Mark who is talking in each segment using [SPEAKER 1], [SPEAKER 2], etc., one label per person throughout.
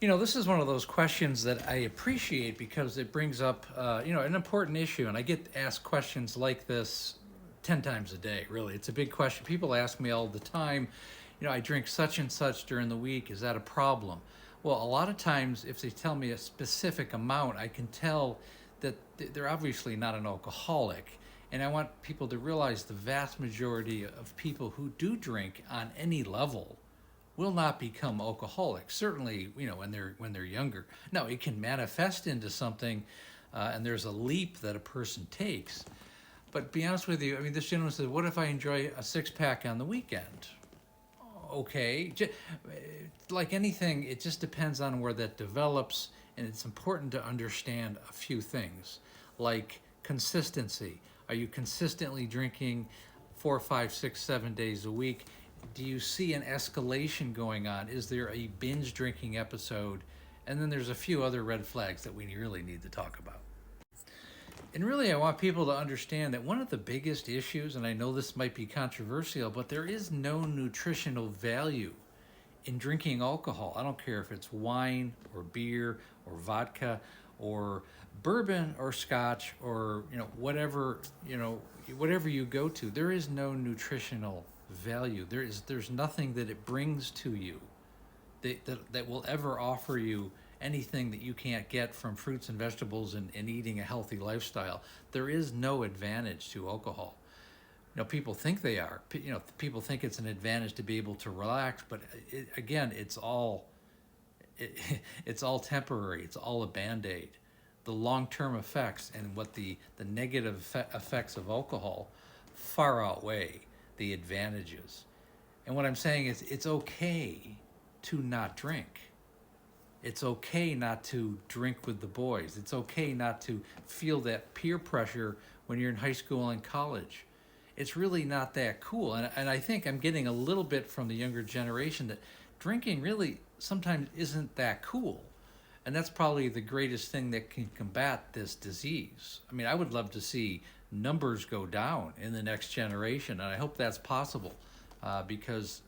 [SPEAKER 1] This is one of those questions that I appreciate because it brings up, an important issue. And I get asked questions like this 10 times a day, really. It's a big question. People ask me all the time, I drink such and such during the week. Is that a problem? Well, a lot of times, if they tell me a specific amount, I can tell that they're obviously not an alcoholic. And I want people to realize the vast majority of people who do drink on any level will not become alcoholics. Certainly, when they're younger. Now, it can manifest into something, and there's a leap that a person takes. But be honest with you, this gentleman said, "What if I enjoy a six pack on the weekend?" Okay, like anything, it just depends on where that develops, and it's important to understand a few things, like consistency. Are you consistently drinking 4, 5, 6, 7 days a week? Do you see an escalation going on? Is there a binge drinking episode? And then there's a few other red flags that we really need to talk about. And really, I want people to understand that one of the biggest issues, and I know this might be controversial, but there is no nutritional value in drinking alcohol. I don't care if it's wine or beer or vodka or bourbon or scotch or whatever you go to. There is no nutritional value. There's nothing that it brings to you that will ever offer you anything that you can't get from fruits and vegetables and eating a healthy lifestyle. There is no advantage to alcohol. People think they are. People think it's an advantage to be able to relax, but it's all it's all temporary. It's all a band-aid. The long-term effects and what the negative effects of alcohol far outweigh the advantages. And what I'm saying is it's okay to not drink. It's okay not to drink with the boys. It's okay not to feel that peer pressure when you're in high school and college. It's really not that cool. And I think I'm getting a little bit from the younger generation that drinking really sometimes isn't that cool. And that's probably the greatest thing that can combat this disease. I would love to see numbers go down in the next generation, and I hope that's possible because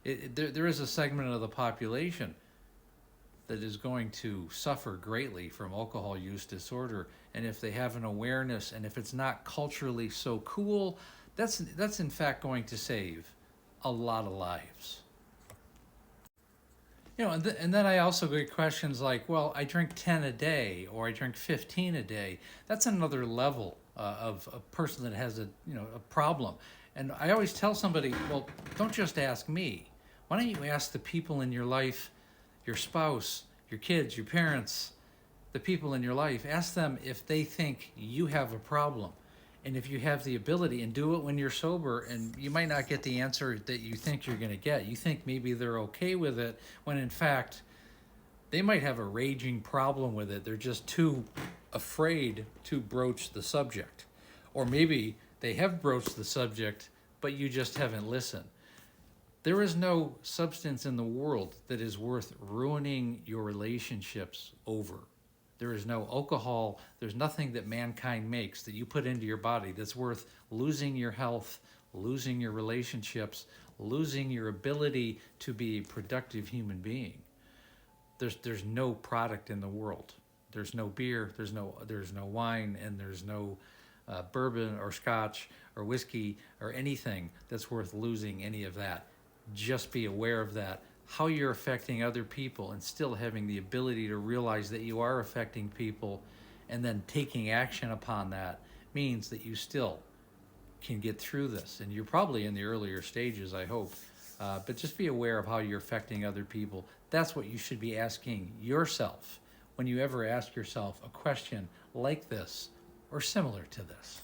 [SPEAKER 1] there is a segment of the population that is going to suffer greatly from alcohol use disorder. And if they have an awareness, and if it's not culturally so cool, that's in fact going to save a lot of lives. And then I also get questions like, well, I drink 10 a day or I drink 15 a day. That's another level of a person that has a problem. And I always tell somebody, well, don't just ask me. Why don't you ask the people in your life, your spouse, your kids, your parents, the people in your life? Ask them if they think you have a problem. And if you have the ability, and do it when you're sober, and you might not get the answer that you think you're going to get. You think maybe they're okay with it, when in fact, they might have a raging problem with it. They're just too afraid to broach the subject. Or maybe they have broached the subject, but you just haven't listened. There is no substance in the world that is worth ruining your relationships over. There is no alcohol, there's nothing that mankind makes that you put into your body that's worth losing your health, losing your relationships, losing your ability to be a productive human being. There's no product in the world. There's no beer, there's no wine, and there's no bourbon or scotch or whiskey or anything that's worth losing any of that. Just be aware of that. How you're affecting other people, and still having the ability to realize that you are affecting people, and then taking action upon that, means that you still can get through this. And you're probably in the earlier stages, I hope. But just be aware of how you're affecting other people. That's what you should be asking yourself when you ever ask yourself a question like this or similar to this.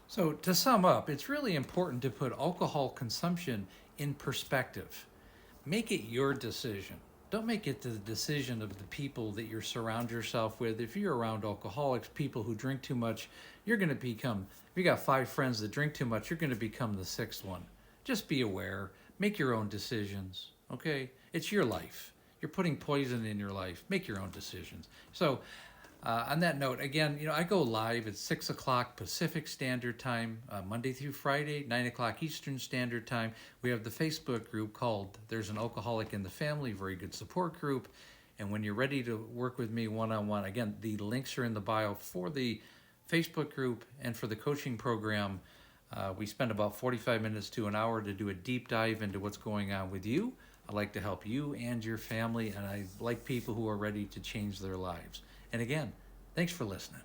[SPEAKER 1] So to sum up, it's really important to put alcohol consumption in perspective. Make it your decision. Don't make it the decision of the people that you surround yourself with. If you're around alcoholics, people who drink too much, you're going to become, if you got 5 friends that drink too much, you're going to become the 6th one. Just be aware. Make your own decisions, okay? It's your life. You're putting poison in your life. Make your own decisions. So on that note, again, I go live at 6 o'clock Pacific Standard Time, Monday through Friday, 9 o'clock Eastern Standard Time. We have the Facebook group called There's an Alcoholic in the Family, very good support group. And when you're ready to work with me one-on-one, again, the links are in the bio for the Facebook group and for the coaching program. We spend about 45 minutes to an hour to do a deep dive into what's going on with you. I like to help you and your family, and I like people who are ready to change their lives. And again, thanks for listening.